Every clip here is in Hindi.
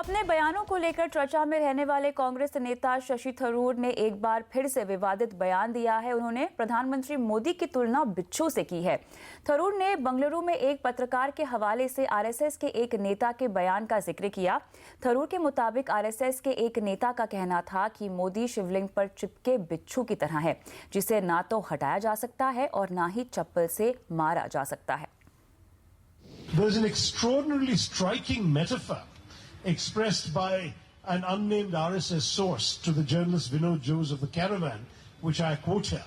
अपने बयानों को लेकर चर्चा में रहने वाले कांग्रेस नेता शशि थरूर ने एक बार फिर से विवादित बयान दिया है। उन्होंने प्रधानमंत्री मोदी की तुलना बिच्छू से की है। थरूर ने बंगलुरु में एक पत्रकार के हवाले से आरएसएस के एक नेता के बयान का जिक्र किया। थरूर के मुताबिक आरएसएस के एक नेता का कहना था कि मोदी शिवलिंग पर चिपके बिच्छू की तरह है, जिसे ना तो हटाया जा सकता है और ना ही चप्पल से मारा जा सकता है। There is an extraordinarily striking metaphor expressed by an unnamed RSS source to the journalist Vinod Jose of The Caravan, which I quote here,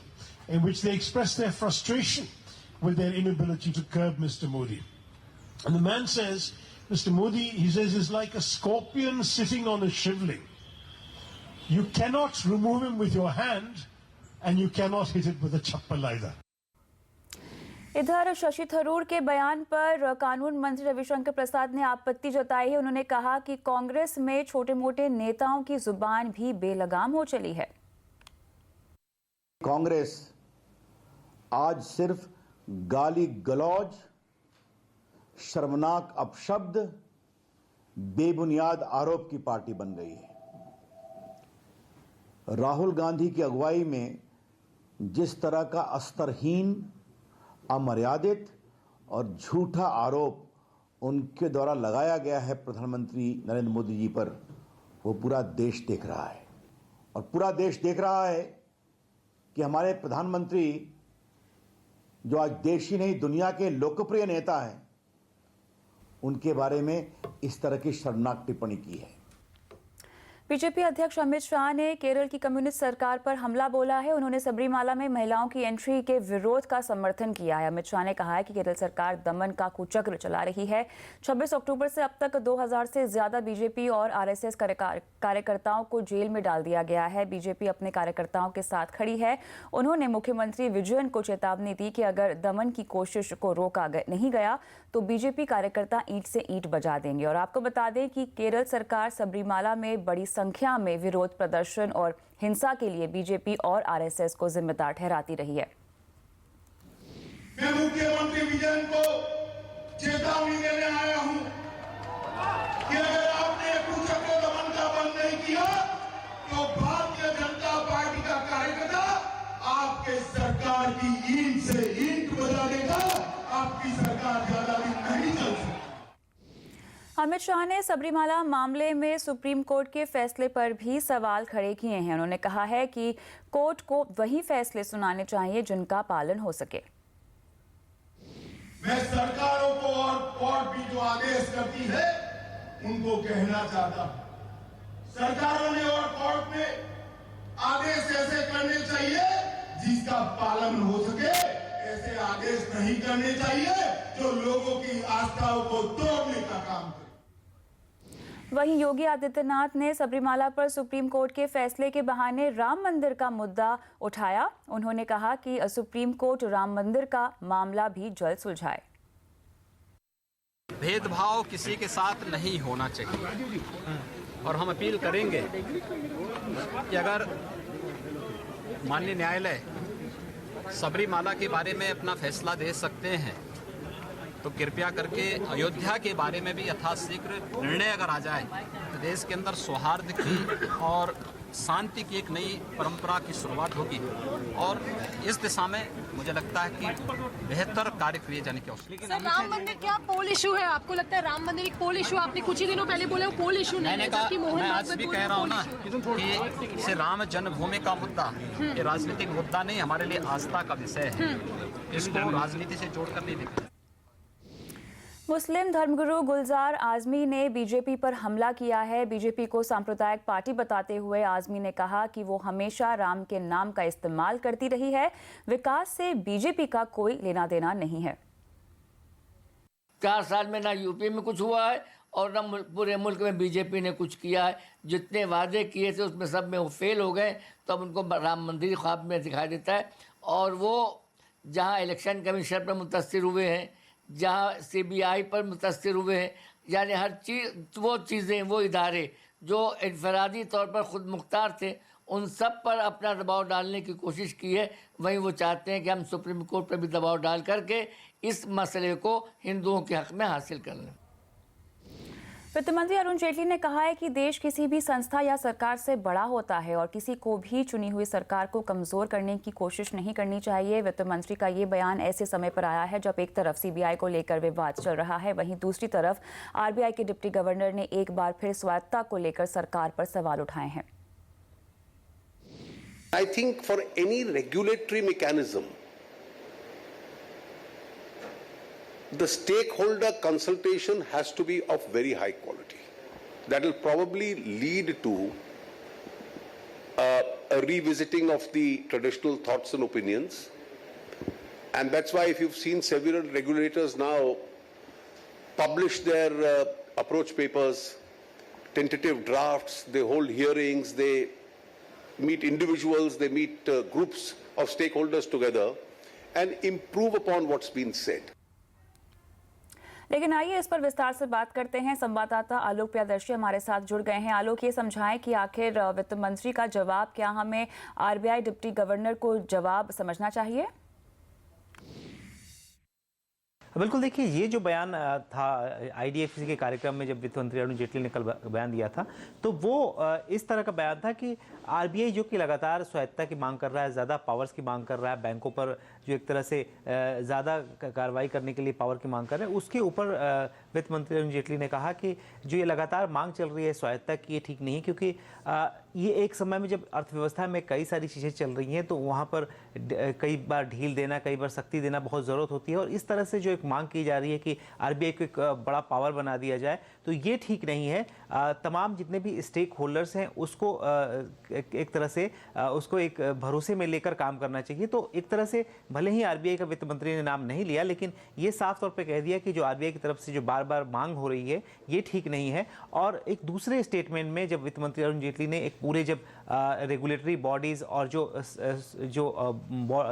in which they express their frustration with their inability to curb Mr. Modi. And the man says, Mr. Modi, he says, is like a scorpion sitting on a shivling. You cannot remove him with your hand, and you cannot hit it with a chappal either. इधर शशि थरूर के बयान पर कानून मंत्री रविशंकर प्रसाद ने आपत्ति जताई है। उन्होंने कहा कि कांग्रेस में छोटे मोटे नेताओं की जुबान भी बेलगाम हो चली है। कांग्रेस आज सिर्फ गाली गलौज, शर्मनाक अपशब्द, बेबुनियाद आरोप की पार्टी बन गई है। राहुल गांधी की अगुवाई में जिस तरह का अस्तरहीन, अमर्यादित और झूठा आरोप उनके द्वारा लगाया गया है प्रधानमंत्री नरेंद्र मोदी जी पर, वो पूरा देश देख रहा है। और पूरा देश देख रहा है कि हमारे प्रधानमंत्री, जो आज देश ही नहीं दुनिया के लोकप्रिय नेता हैं, उनके बारे में इस तरह की शर्मनाक टिप्पणी की है। बीजेपी अध्यक्ष अमित शाह ने केरल की कम्युनिस्ट सरकार पर हमला बोला है। उन्होंने सबरीमाला में महिलाओं की एंट्री के विरोध का समर्थन किया है। अमित शाह ने कहा है कि केरल सरकार दमन का कुचक्र चला रही है। 26 अक्टूबर से अब तक 2000 से ज्यादा बीजेपी और आरएसएस कार्यकर्ताओं को जेल में डाल दिया गया है। बीजेपी अपने कार्यकर्ताओं के साथ खड़ी है। उन्होंने मुख्यमंत्री विजयन को चेतावनी दी कि अगर दमन की कोशिश को रोका नहीं गया तो बीजेपी कार्यकर्ता ईंट से ईंट बजा देंगे। और आपको बता दें कि केरल सरकार सबरीमाला में बड़ी संख्या में विरोध प्रदर्शन और हिंसा के लिए बीजेपी और आरएसएस को जिम्मेदार ठहराती रही है। मैं मुख्यमंत्री विजयन को चेतावनी देने आया हूं कि अगर आपने कुचक्र दमन का बंद नहीं किया तो भारतीय जनता पार्टी का कार्यकर्ता आपके सरकार की ईंट से ईंट बजा देगा। आपकी सरकार ज्यादा दिन नहीं चल सकती। अमित शाह ने सबरीमाला मामले में सुप्रीम कोर्ट के फैसले पर भी सवाल खड़े किए हैं। उन्होंने कहा है कि कोर्ट को वही फैसले सुनाने चाहिए जिनका पालन हो सके। मैं सरकारों को और कोर्ट भी जो आदेश करती है उनको कहना चाहता हूं, सरकारों ने और कोर्ट ने आदेश ऐसे करने चाहिए जिसका पालन हो सके। ऐसे आदेश नहीं करने चाहिए जो लोगों की आस्थाओं को तोड़ने का काम करे। वहीं योगी आदित्यनाथ ने सबरीमाला पर सुप्रीम कोर्ट के फैसले के बहाने राम मंदिर का मुद्दा उठाया। उन्होंने कहा कि सुप्रीम कोर्ट राम मंदिर का मामला भी जल्द सुलझाए। भेदभाव किसी के साथ नहीं होना चाहिए और हम अपील करेंगे कि अगर माननीय न्यायालय सबरीमाला के बारे में अपना फैसला दे सकते हैं तो कृपया करके अयोध्या के बारे में भी यथाशीघ्र निर्णय अगर आ जाए तो देश के अंदर सौहार्द की और शांति की एक नई परंपरा की शुरुआत होगी और इस दिशा में मुझे लगता है कि बेहतर कार्य किए जाने की आवश्यकता है। सर, राम मंदिर क्या पोल इशू है? आपको लगता है राम मंदिर एक पोल इशू? आपने कुछ ही दिनों पहले बोले वो पोल इशू नहीं है, जबकि मोहन मैं आज भी कह रहा हूँ ना कि इसे राम जन्मभूमि का मुद्दा ये राजनीतिक मुद्दा नहीं, हमारे लिए आस्था का विषय है। इसको राजनीति से जोड़कर नहीं देखना। मुस्लिम धर्मगुरु गुलजार आजमी ने बीजेपी पर हमला किया है। बीजेपी को सांप्रदायिक पार्टी बताते हुए आजमी ने कहा कि वो हमेशा राम के नाम का इस्तेमाल करती रही है। विकास से बीजेपी का कोई लेना देना नहीं है। 4 साल में ना यूपी में कुछ हुआ है और ना पूरे मुल्क में बीजेपी ने कुछ किया है। जितने वादे किए थे उसमें सब में वो फेल हो गए। तो अब उनको राम मंदिर ख्वाब में दिखाई देता है। और वो जहाँ इलेक्शन कमीशन पर मुतस्सिर हुए हैं, जहाँ सीबीआई पर मुतस्सिर हुए हैं, यानी हर चीज़ वो चीज़ें, वो इदारे जो इनफरादी तौर पर ख़ुद मुख्तार थे, उन सब पर अपना दबाव डालने की कोशिश की है। वहीं वो चाहते हैं कि हम सुप्रीम कोर्ट पर भी दबाव डाल करके इस मसले को हिंदुओं के हक़ में हासिल कर लें। वित्त मंत्री अरुण जेटली ने कहा है कि देश किसी भी संस्था या सरकार से बड़ा होता है और किसी को भी चुनी हुई सरकार को कमजोर करने की कोशिश नहीं करनी चाहिए। वित्त मंत्री का ये बयान ऐसे समय पर आया है जब एक तरफ सीबीआई को लेकर विवाद चल रहा है, वहीं दूसरी तरफ आरबीआई के डिप्टी गवर्नर ने एक बार फिर स्वायत्तता को लेकर सरकार पर सवाल उठाए हैं। I think for any regulatory mechanism, the stakeholder consultation has to be of very high quality. That will probably lead to a revisiting of the traditional thoughts and opinions. And that's why if you've seen several regulators now publish their approach papers, tentative drafts, they hold hearings, they meet individuals, they meet groups of stakeholders together and improve upon what's been said. लेकिन आइए इस पर विस्तार से बात करते हैं। संवाददाता आलोक प्रियदर्शी हमारे साथ जुड़ गए हैं। आलोक, ये समझाएं कि आखिर वित्त मंत्री का जवाब, क्या हमें आरबीआई डिप्टी गवर्नर को जवाब समझना चाहिए? बिल्कुल, देखिए ये जो बयान था आईडीएफसी के कार्यक्रम में जब वित्त मंत्री अरुण जेटली ने कल बयान दिया था, तो वो इस तरह का बयान था कि आरबीआई जो कि लगातार स्वायत्तता की मांग कर रहा है, ज़्यादा पावर्स की मांग कर रहा है, बैंकों पर जो एक तरह से ज़्यादा कार्रवाई करने के लिए पावर की मांग कर रहे हैं, उसके ऊपर वित्त मंत्री अरुण जेटली ने कहा कि जो ये लगातार मांग चल रही है स्वायत्तता की, ये ठीक नहीं है, क्योंकि ये एक समय में जब अर्थव्यवस्था में कई सारी चीज़ें चल रही हैं तो वहाँ पर कई बार ढील देना, कई बार सख्ती देना बहुत ज़रूरत होती है। और इस तरह से जो एक मांग की जा रही है कि आरबीआई को एक बड़ा पावर बना दिया जाए, तो ये ठीक नहीं है। तमाम जितने भी स्टेक होल्डर्स हैं उसको एक तरह से उसको एक भरोसे में लेकर काम करना चाहिए। तो एक तरह से भले ही आरबीआई का वित्त मंत्री ने नाम नहीं लिया, लेकिन ये साफ तौर पे कह दिया कि जो आरबीआई की तरफ से जो बार बार मांग हो रही है ये ठीक नहीं है। और एक दूसरे स्टेटमेंट में जब वित्त मंत्री अरुण जेटली ने एक पूरे जब रेगुलेटरी बॉडीज और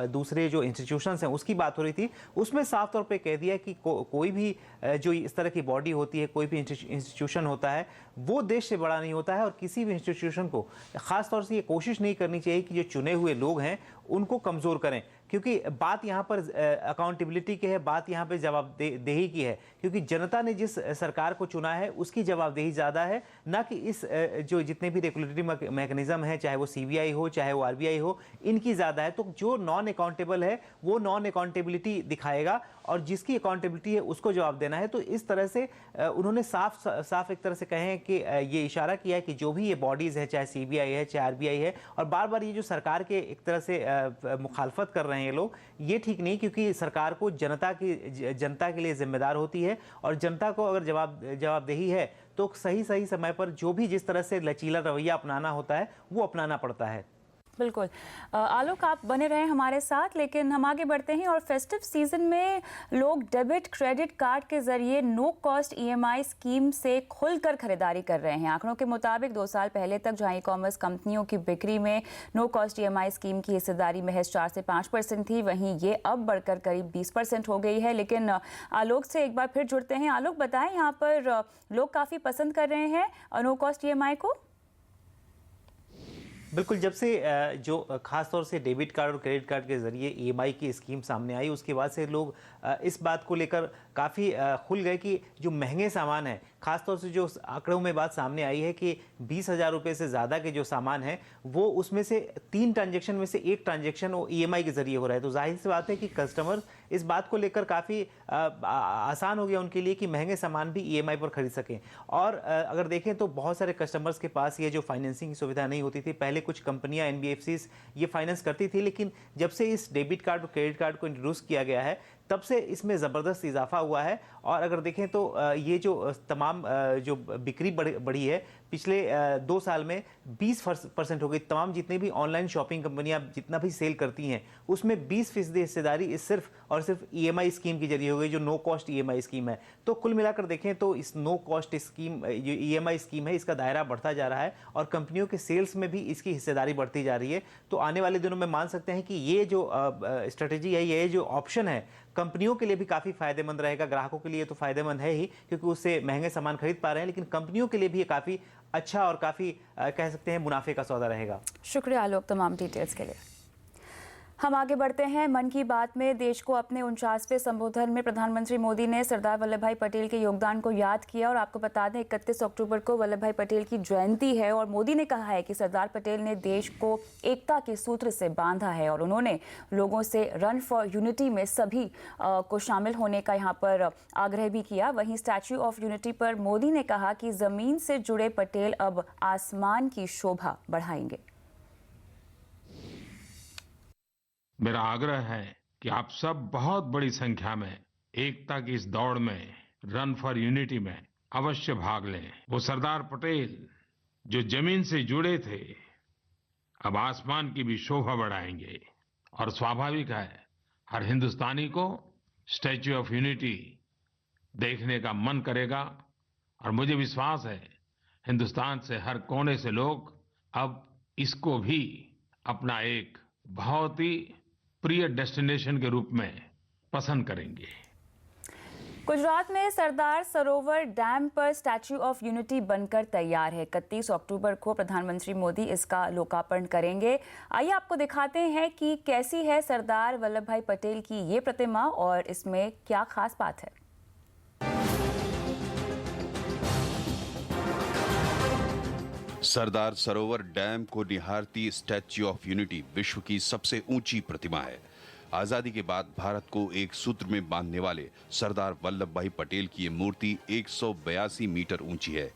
दूसरे जो इंस्टीट्यूशंस हैं उसकी बात हो रही थी, उसमें साफ तौर पे कह दिया कि कोई भी जो इस तरह की बॉडी होती है, कोई भी इंस्टीट्यूशन होता है, वो देश से बड़ा नहीं होता है। और किसी भी इंस्टीट्यूशन को खास तौर से ये कोशिश नहीं करनी चाहिए कि जो चुने हुए लोग हैं उनको कमज़ोर करें, क्योंकि बात यहाँ पर अकाउंटेबिलिटी की है, बात यहाँ पे जवाबदेही की है, क्योंकि जनता ने जिस सरकार को चुना है उसकी जवाबदेही ज़्यादा है, ना कि इस जो जितने भी रेगुलेटरी मैकेनिज्म है, चाहे वो सीबीआई हो चाहे वो आरबीआई हो, इनकी ज़्यादा है। तो जो नॉन अकाउंटेबल है वो नॉन अकाउंटेबिलिटी दिखाएगा और जिसकी अकाउंटेबिलिटी है उसको जवाब देना है। तो इस तरह से उन्होंने साफ एक तरह से कहे कि ये इशारा किया है कि जो भी ये बॉडीज़ है, चाहे सीबीआई है चाहे आरबीआई है, और बार बार ये जो सरकार के एक तरह से मुखालफत कर रहे हैं ये लोग, ये ठीक नहीं, क्योंकि सरकार को जनता के लिए जिम्मेदार होती है और जनता को अगर जवाबदेही है तो सही समय पर जो भी जिस तरह से लचीला रवैया अपनाना होता है वो अपनाना पड़ता है। बिल्कुल आलोक, आप बने रहें हमारे साथ, लेकिन हम आगे बढ़ते हैं। और फेस्टिव सीजन में लोग डेबिट क्रेडिट कार्ड के जरिए नो कॉस्ट ईएमआई स्कीम से खुलकर खरीदारी कर रहे हैं। आंकड़ों के मुताबिक 2 साल पहले तक जहां ई कॉमर्स कंपनियों की बिक्री में नो कॉस्ट ईएमआई स्कीम की हिस्सेदारी महज 4 से 5% थी, वहीं ये अब बढ़कर करीब 20% हो गई है। लेकिन आलोक से एक बार फिर जुड़ते हैं। आलोक, बताएं, यहाँ पर लोग काफ़ी पसंद कर रहे हैं नो कॉस्ट ईएमआई को। बिल्कुल, जब से जो खास तौर से डेबिट कार्ड और क्रेडिट कार्ड के जरिए ईएमआई की स्कीम सामने आई, उसके बाद से लोग इस बात को लेकर काफ़ी खुल गए कि जो महंगे सामान है, खास तौर से जो आंकड़ों में बात सामने आई है कि 20,000 रुपये से ज़्यादा के जो सामान है वो उसमें से 3 ट्रांजेक्शन में से 1 ट्रांजेक्शन वो ईएमआई के जरिए हो रहा है। तो जाहिर सी बात है कि कस्टमर इस बात को लेकर काफ़ी आसान हो गया उनके लिए कि महंगे सामान भी ईएमआई पर खरीद सकें। और अगर देखें तो बहुत सारे कस्टमर्स के पास ये जो फाइनेंसिंग की सुविधा नहीं होती थी, पहले कुछ कंपनियां एनबीएफसीज ये फाइनेंस करती थी, लेकिन जब से इस डेबिट कार्ड और क्रेडिट कार्ड को इंट्रोड्यूस किया गया है तब से इसमें ज़बरदस्त इजाफा हुआ है। और अगर देखें तो ये जो तमाम जो बिक्री बढ़ी है पिछले 2 साल में 20% हो गई। तमाम जितने भी ऑनलाइन शॉपिंग कंपनियां जितना भी सेल करती हैं उसमें 20% हिस्सेदारी इस सिर्फ और सिर्फ ईएमआई स्कीम के जरिए हो गई, जो नो कॉस्ट ईएमआई स्कीम है। तो कुल मिलाकर देखें तो इस नो कॉस्ट स्कीम, जो ईएमआई स्कीम है, इसका दायरा बढ़ता जा रहा है और कंपनियों के सेल्स में भी इसकी हिस्सेदारी बढ़ती जा रही है। तो आने वाले दिनों में मान सकते हैं कि ये जो स्ट्रेटेजी है, ये जो ऑप्शन है, कंपनियों के लिए भी काफ़ी फायदेमंद रहेगा। ग्राहकों के लिए तो फायदेमंद है ही, क्योंकि उससे महंगे सामान खरीद पा रहे हैं, लेकिन कंपनियों के लिए भी ये काफ़ी अच्छा और काफ़ी कह सकते हैं मुनाफे का सौदा रहेगा। शुक्रिया आलोक तमाम डिटेल्स के लिए। हम आगे बढ़ते हैं मन की बात में। देश को अपने 49वें संबोधन में प्रधानमंत्री मोदी ने सरदार वल्लभ भाई पटेल के योगदान को याद किया और आपको बता दें 31 अक्टूबर को वल्लभ भाई पटेल की जयंती है और मोदी ने कहा है कि सरदार पटेल ने देश को एकता के सूत्र से बांधा है और उन्होंने लोगों से रन फॉर यूनिटी में सभी को शामिल होने का यहाँ पर आग्रह भी किया। वहीं स्टैच्यू ऑफ यूनिटी पर मोदी ने कहा कि जमीन से जुड़े पटेल अब आसमान की शोभा बढ़ाएंगे। मेरा आग्रह है कि आप सब बहुत बड़ी संख्या में एकता की इस दौड़ में रन फॉर यूनिटी में अवश्य भाग लें। वो सरदार पटेल जो जमीन से जुड़े थे अब आसमान की भी शोभा बढ़ाएंगे और स्वाभाविक है हर हिंदुस्तानी को स्टैच्यू ऑफ यूनिटी देखने का मन करेगा और मुझे विश्वास है हिंदुस्तान से हर कोने से लोग अब इसको भी अपना एक बहुत ही प्रिय डेस्टिनेशन के रूप में पसंद करेंगे। गुजरात में सरदार सरोवर डैम पर स्टैच्यू ऑफ यूनिटी बनकर तैयार है। 31 अक्टूबर को प्रधानमंत्री मोदी इसका लोकार्पण करेंगे। आइए आपको दिखाते हैं कि कैसी है सरदार वल्लभ भाई पटेल की ये प्रतिमा और इसमें क्या खास बात है। सरदार सरोवर डैम को निहारती स्टैच्यू ऑफ यूनिटी विश्व की सबसे ऊंची प्रतिमा है। आजादी के बाद भारत को एक सूत्र में बांधने वाले सरदार वल्लभ भाई पटेल की ये मूर्ति 182 मीटर ऊंची है।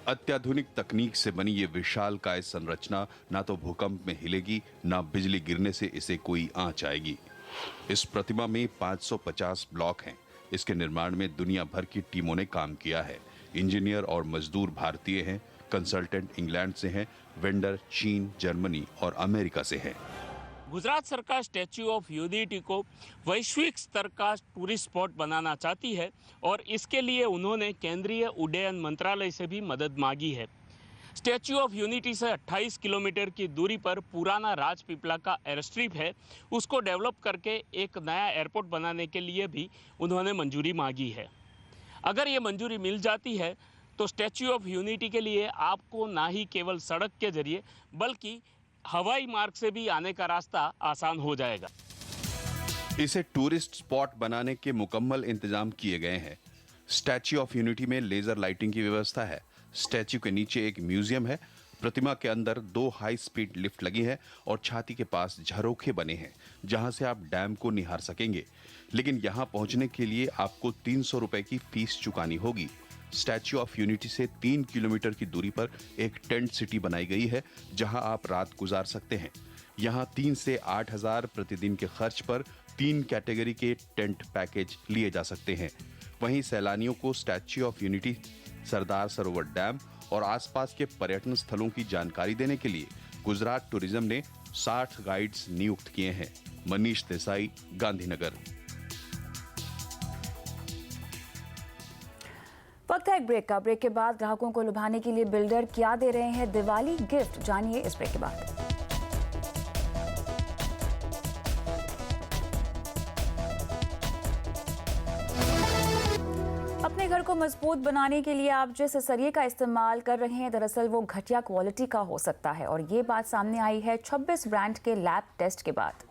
अत्याधुनिक तकनीक से बनी ये विशालकाय संरचना ना तो भूकंप में हिलेगी ना बिजली गिरने से इसे कोई आंच आएगी। इस प्रतिमा में 550 ब्लॉक हैं। इसके निर्माण में दुनिया भर की टीमों ने काम किया है। इंजीनियर और मजदूर भारतीय हैं, कंसल्टेंट इंग्लैंड से हैं, वेंडर चीन, जर्मनी और अमेरिका से हैं। गुजरात सरकार स्टैच्यू ऑफ यूनिटी को वैश्विक स्तर का टूरिस्ट स्पॉट बनाना चाहती है और इसके लिए उन्होंने केंद्रीय उड्डयन मंत्रालय से भी मदद मांगी है। स्टैच्यू ऑफ यूनिटी से 28 किलोमीटर की दूरी पर पुराना राजपीपला का एयरस्ट्रिप है, उसको डेवलप करके एक नया एयरपोर्ट बनाने के लिए भी उन्होंने मंजूरी मांगी है। अगर ये मंजूरी मिल जाती है तो स्टैच्यू ऑफ यूनिटी के लिए आपको ना ही केवल सड़क के जरिए बल्कि हवाई मार्ग से भी आने का रास्ता आसान हो जाएगा। इसे टूरिस्ट स्पॉट बनाने के मुकम्मल इंतजाम किए गए हैं। स्टैच्यू ऑफ यूनिटी में लेजर लाइटिंग की व्यवस्था है। स्टैच्यू के नीचे एक म्यूजियम है। प्रतिमा के अंदर 2 हाई स्पीड लिफ्ट लगी है और छाती के पास झरोखे बने हैं जहां से आप डैम को निहार सकेंगे। लेकिन यहां पहुंचने के लिए आपको 300 रुपए की फीस चुकानी होगी। स्टैच्यू ऑफ यूनिटी से 3 किलोमीटर की दूरी पर एक टेंट सिटी बनाई गई है जहां आप रात गुजार सकते हैं। यहां 3 से 8 हजार प्रतिदिन के खर्च पर 3 कैटेगरी के टेंट पैकेज लिए जा सकते हैं। वहीं सैलानियों को statue of unity, Sardar Sarovar dam और आसपास के पर्यटन स्थलों की जानकारी देने के लिए गुजरात टूरिज्म ने 60 गाइड्स नियुक्त किए हैं। मनीष देसाई, गांधीनगर। वक्त है एक ब्रेक का। ब्रेक के बाद ग्राहकों को लुभाने के लिए बिल्डर क्या दे रहे हैं दिवाली गिफ्ट, जानिए इस ब्रेक के बाद। अपने घर को मजबूत बनाने के लिए आप जिस सरिये का इस्तेमाल कर रहे हैं दरअसल वो घटिया क्वालिटी का हो सकता है और ये बात सामने आई है 26 ब्रांड के लैब टेस्ट के बाद।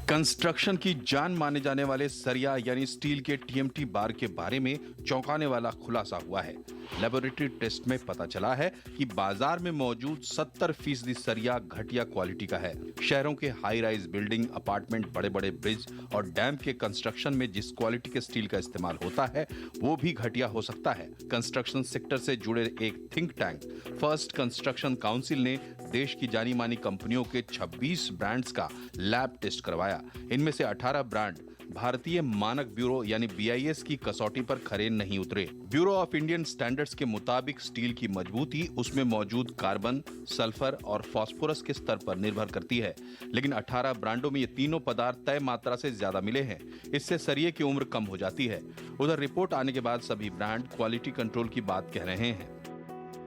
कंस्ट्रक्शन की जान माने जाने वाले सरिया यानी स्टील के टीएमटी बार के बारे में चौंकाने वाला खुलासा हुआ है। लेबोरेटरी टेस्ट में पता चला है कि बाजार में मौजूद 70% सरिया घटिया क्वालिटी का है। शहरों के हाई राइज बिल्डिंग, अपार्टमेंट, बड़े बड़े ब्रिज और डैम के कंस्ट्रक्शन में जिस क्वालिटी के स्टील का इस्तेमाल होता है वो भी घटिया हो सकता है। कंस्ट्रक्शन सेक्टर से जुड़े एक think tank first construction council ने देश की जानी मानी कंपनियों के 26 ब्रांड्स का लैब टेस्ट करवाया। इनमें से 18 ब्रांड भारतीय मानक ब्यूरो यानी BIS की कसौटी पर खरे नहीं उतरे। ब्यूरो ऑफ इंडियन स्टैंडर्ड्स के मुताबिक स्टील की मजबूती उसमें मौजूद कार्बन, सल्फर और फास्फोरस के स्तर पर निर्भर करती है। लेकिन 18 ब्रांडों में ये तीनों पदार्थ तय मात्रा से ज्यादा मिले हैं। इससे सरिये की उम्र कम हो जाती है। उधर रिपोर्ट आने के बाद सभी ब्रांड क्वालिटी कंट्रोल की बात कह रहे हैं।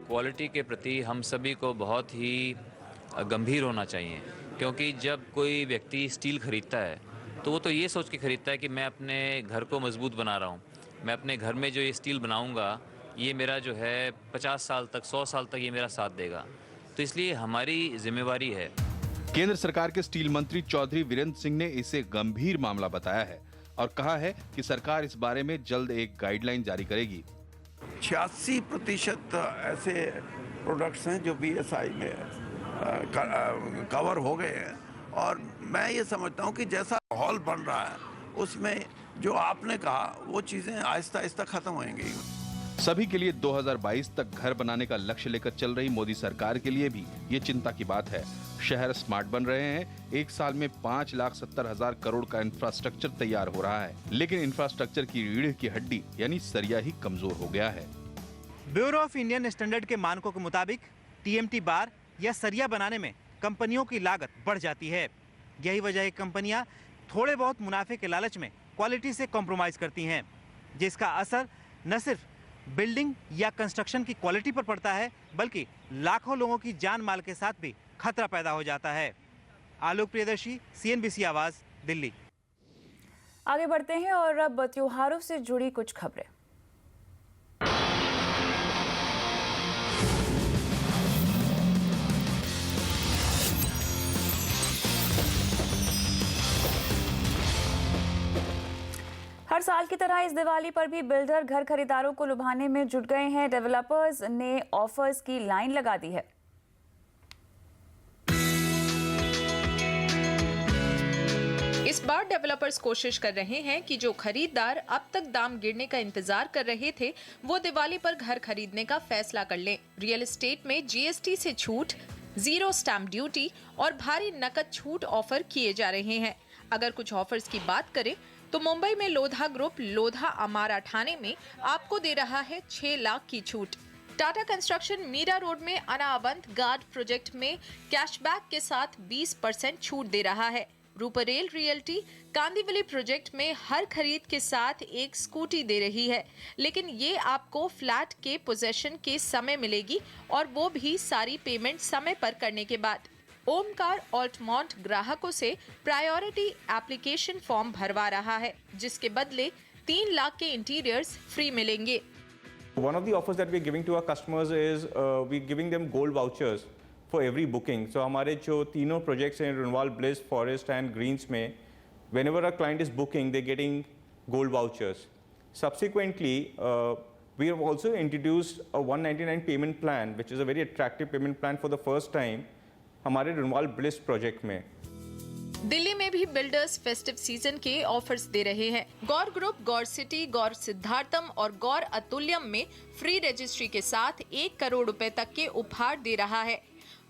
क्वालिटी के प्रति हम सभी को बहुत ही गंभीर होना चाहिए, क्योंकि जब कोई व्यक्ति स्टील खरीदता है तो वो तो ये सोच के खरीदता है कि मैं अपने घर को मजबूत बना रहा हूँ, मैं अपने घर में जो ये स्टील बनाऊँगा ये मेरा जो है 50 साल तक, 100 साल तक ये मेरा साथ देगा। तो तो इसलिए हमारी जिम्मेवारी है। केंद्र सरकार के स्टील मंत्री चौधरी वीरेंद्र सिंह ने इसे गंभीर मामला बताया है और कहा है कि सरकार इस बारे में जल्द एक गाइडलाइन जारी करेगी। 86% ऐसे प्रोडक्ट्स हैं जो BSI में कवर हो गए हैं और मैं ये समझता हूँ कि जैसा माहौल बन रहा है उसमें जो आपने कहा वो चीज़ें आहिस्ता आहिस्ता खत्म होंगी। सभी के लिए 2022 तक घर बनाने का लक्ष्य लेकर चल रही मोदी सरकार के लिए भी ये चिंता की बात है। शहर स्मार्ट बन रहे हैं। एक साल में 5,70,000 करोड़ का इंफ्रास्ट्रक्चर तैयार हो रहा है, लेकिन इंफ्रास्ट्रक्चर की रीढ़ की हड्डी यानी सरिया ही कमजोर हो गया है। ब्यूरो ऑफ इंडियन स्टैंडर्ड के मानकों के मुताबिक TMT बार या सरिया बनाने में कंपनियों की लागत बढ़ जाती है। यही वजह है कंपनियां थोड़े बहुत मुनाफे के लालच में क्वालिटी से कॉम्प्रोमाइज करती हैं, जिसका असर न सिर्फ बिल्डिंग या कंस्ट्रक्शन की क्वालिटी पर पड़ता है बल्कि लाखों लोगों की जान माल के साथ भी खतरा पैदा हो जाता है। आलोक प्रियदर्शी, CNBC आवाज, दिल्ली। आगे बढ़ते हैं और अब त्योहारों से जुड़ी कुछ खबरें। हर साल की तरह इस दिवाली पर भी बिल्डर घर खरीदारों को लुभाने में जुट गए हैं। डेवलपर्स ने ऑफर्स की लाइन लगा दी है। इस बार डेवलपर्स कोशिश कर रहे हैं कि जो खरीदार अब तक दाम गिरने का इंतजार कर रहे थे वो दिवाली पर घर खरीदने का फैसला कर लें। रियल एस्टेट में GST से छूट, 0 स्टैंप ड्यूटी और भारी नकद छूट ऑफर किए जा रहे हैं। अगर कुछ ऑफर्स की बात करें तो मुंबई में लोधा ग्रुप लोधा अमारा ठाणे में आपको दे रहा है 6 लाख की छूट। टाटा कंस्ट्रक्शन मीरा रोड में अनावंत गार्ड प्रोजेक्ट में कैशबैक के साथ 20% छूट दे रहा है। रूपरेल रियल्टी कांदिवली प्रोजेक्ट में हर खरीद के साथ एक स्कूटी दे रही है, लेकिन ये आपको फ्लैट के पोजेशन के समय मिलेगी और वो भी सारी पेमेंट समय पर करने के बाद। ओमकार ऑल्टमॉन्ट ग्राहकों से प्रायोरिटी एप्लीकेशन फॉर्म भरवा रहा है, जिसके बदले 3 लाख के इंटीरियर्स फ्री मिलेंगे। One of the offers that we're giving to our customers is we're giving them gold vouchers for every booking. So हमारे जो तीनों projects हैं Runwal Bliss, Forest and Greens में, whenever a client is booking, they're getting gold vouchers. Subsequently, we have also introduced a 199 payment plan, which is a very attractive payment plan for the first time. हमारे रुनवाल ब्लिस प्रोजेक्ट में। दिल्ली में भी बिल्डर्स फेस्टिव सीजन के ऑफर्स दे रहे हैं। गौर ग्रुप, गौर सिटी, गौर सिद्धार्थम और गौर अतुल्यम में फ्री रजिस्ट्री के साथ 1 करोड़ रुपए तक के उपहार दे रहा है।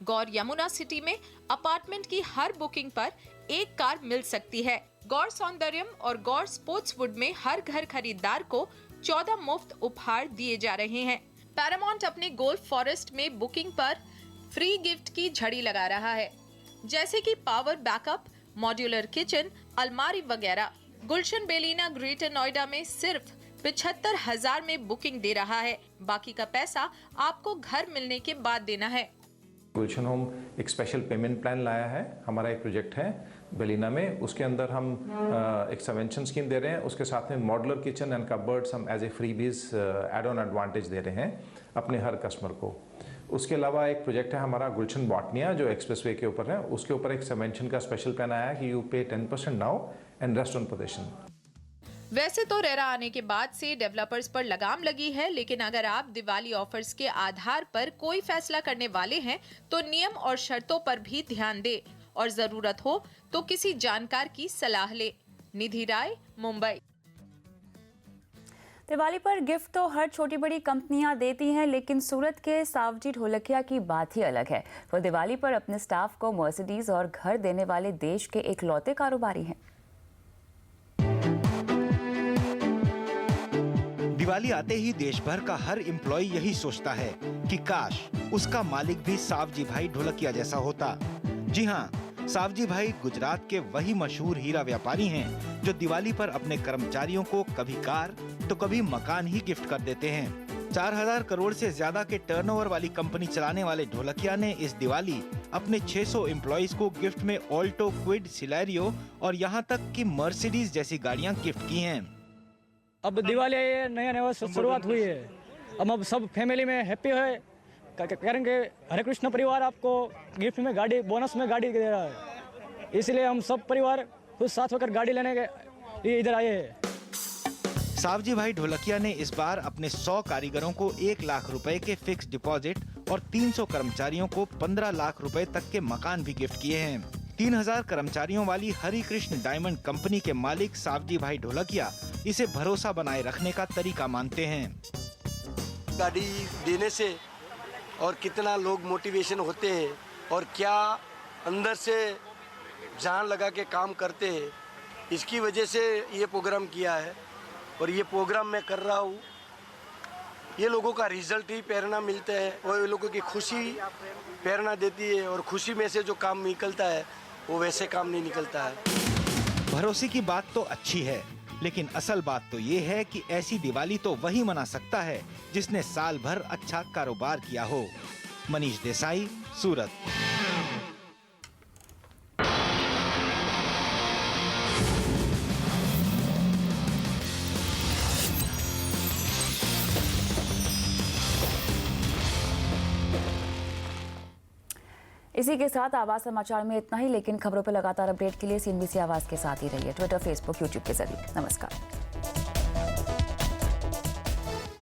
गौर यमुना सिटी में अपार्टमेंट की हर बुकिंग पर 1 कार मिल सकती है। गौर सौंदर्यम और गौर स्पोर्ट्सवुड में हर घर खरीदार को 14 मुफ्त उपहार दिए जा रहे हैं। पैरामाउंट अपने गोल्फ फॉरेस्ट में बुकिंग पर फ्री गिफ्ट की झड़ी लगा रहा है, जैसे कि पावर बैकअप, मॉड्यूलर किचन, अलमारी वगैरह। गुलशन बेलिना ग्रेटर नोएडा में सिर्फ 75,000 में बुकिंग दे रहा है, बाकी का पैसा आपको घर मिलने के बाद देना है। गुलशन होम एक स्पेशल पेमेंट प्लान लाया है। हमारा एक प्रोजेक्ट है बेलिना में, उसके अंदर हम एक सबवेंशन स्कीम दे रहे हैं। उसके साथ में मॉड्यूलर किचन एंड कबर्ड्स हम as a freebies add on advantage दे रहे हैं अपने हर कस्टमर को। उसके अलावा एक प्रोजेक्ट है हमारा गुलशन बॉटनिया जो एक्सप्रेसवे के ऊपर है, उसके ऊपर एक सबवेंशन का स्पेशल प्लान आया है कि यू पे 10% now and rest on position. वैसे तो रेरा आने के बाद से डेवलपर्स पर लगाम लगी है, लेकिन अगर आप दिवाली ऑफर्स के आधार पर कोई फैसला करने वाले हैं तो नियम और शर्तों पर भी ध्यान दे और जरूरत हो तो किसी जानकार की सलाह ले। निधि राय, मुंबई। दिवाली पर गिफ्ट तो हर छोटी बड़ी कंपनियां देती हैं, लेकिन सूरत के सावजी ढोलकिया की बात ही अलग है। वो दिवाली पर अपने स्टाफ को मर्सिडीज और घर देने वाले देश के इकलौते कारोबारी हैं। दिवाली आते ही देश भर का हर एम्प्लॉय यही सोचता है कि काश उसका मालिक भी सावजी भाई ढोलकिया जैसा होता। जी हाँ, सावजी भाई गुजरात के वही मशहूर हीरा व्यापारी हैं जो दिवाली पर अपने कर्मचारियों को कभी कार तो कभी मकान ही गिफ्ट कर देते हैं। 4,000 करोड़ से ज्यादा के टर्नओवर वाली कंपनी चलाने वाले ढोलकिया ने इस दिवाली अपने 600 एम्प्लॉइज को गिफ्ट में ऑल्टो, क्विड, सिलेरियो और यहाँ तक कि मर्सिडीज जैसी गाड़ियाँ गिफ्ट की हैं। अब दिवाली नया नया शुरुआत हुई है, अब सब फैमिली में हैप्पी है, करेंगे। हरे कृष्ण परिवार आपको गिफ्ट में गाड़ी, बोनस में गाड़ी दे रहा है, इसलिए हम सब परिवार खुद साथ होकर गाड़ी लेने के लिए इधर आए हैं। सावजी भाई ढोलकिया ने इस बार अपने 100 कारीगरों को 1 लाख रुपए के फिक्स डिपॉजिट और 300 कर्मचारियों को 15 लाख रुपए तक के मकान भी गिफ्ट किए हैं। 3000 कर्मचारियों वाली हरि कृष्ण डायमंड कंपनी के मालिक सावजी भाई ढोलकिया इसे भरोसा बनाए रखने का तरीका मानते हैं। गाड़ी देने से और कितना लोग मोटिवेशन होते हैं और क्या अंदर से जान लगा के काम करते हैं, इसकी वजह से ये प्रोग्राम किया है और ये प्रोग्राम मैं कर रहा हूँ। ये लोगों का रिजल्ट ही प्रेरणा मिलता है और ये लोगों की खुशी प्रेरणा देती है और खुशी में से जो काम निकलता है वो वैसे काम नहीं निकलता है। भरोसे की बात तो अच्छी है, लेकिन असल बात तो ये है कि ऐसी दिवाली तो वही मना सकता है जिसने साल भर अच्छा कारोबार किया हो। मनीष देसाई, सूरत। इसी के साथ आवाज समाचार में इतना ही, लेकिन खबरों पर लगातार अपडेट के लिए CNBC आवाज के साथ ही रहिए, ट्विटर, फेसबुक, यूट्यूब के जरिए। नमस्कार।